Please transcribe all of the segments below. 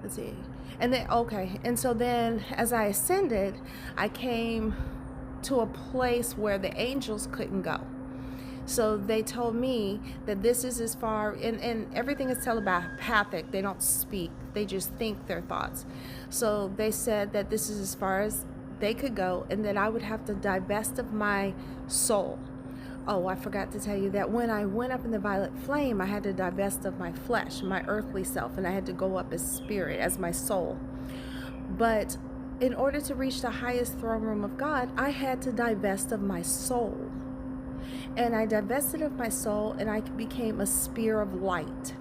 let's see. And then, okay. And so then as I ascended, I came to a place where the angels couldn't go. So they told me that this is as far, and everything is telepathic. They don't speak, they just think their thoughts. So they said that this is as far as they could go, and that I would have to divest of my soul. Oh, I forgot to tell you that when I went up in the violet flame, I had to divest of my flesh, my earthly self, and I had to go up as spirit, as my soul. But in order to reach the highest throne room of God, I had to divest of my soul. And I divested of my soul, and I became a spear of light.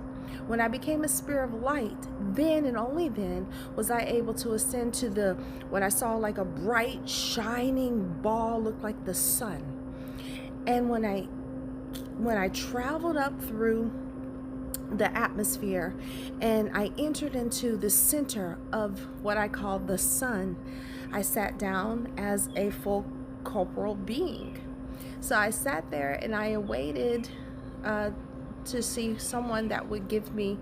When I became a spear of light, then and only then was I able to ascend to what I saw like a bright, shining ball, looked like the sun. And when I traveled up through the atmosphere and I entered into the center of what I call the sun, I sat down as a full corporal being. So I sat there and I awaited to see someone that would give me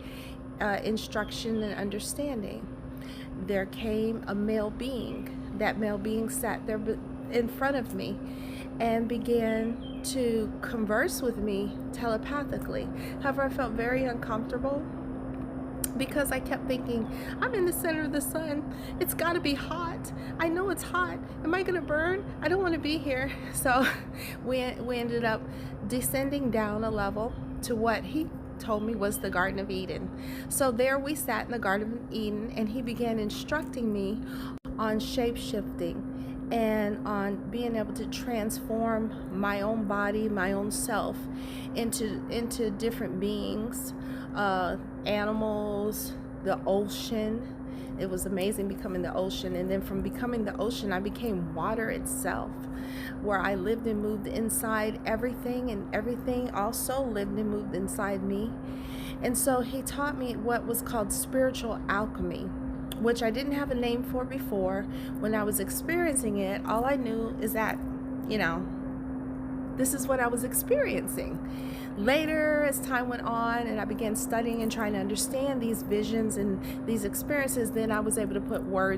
instruction and understanding. There came a male being. That male being sat there in front of me and began to converse with me telepathically. However, I felt very uncomfortable because I kept thinking, I'm in the center of the sun. It's got to be hot. I know it's hot. Am I going to burn? I don't want to be here. So we ended up descending down a level to what he told me was the Garden of Eden. So there we sat in the Garden of Eden, and he began instructing me on shape-shifting and on being able to transform my own body, my own self into different beings, animals, the ocean. It was amazing becoming the ocean. And then from becoming the ocean, I became water itself, where I lived and moved inside everything, and everything also lived and moved inside me. And so he taught me what was called spiritual alchemy, which I didn't have a name for before. When I was experiencing it, all I knew is that, this is what I was experiencing. Later, as time went on and I began studying and trying to understand these visions and these experiences, then I was able to put words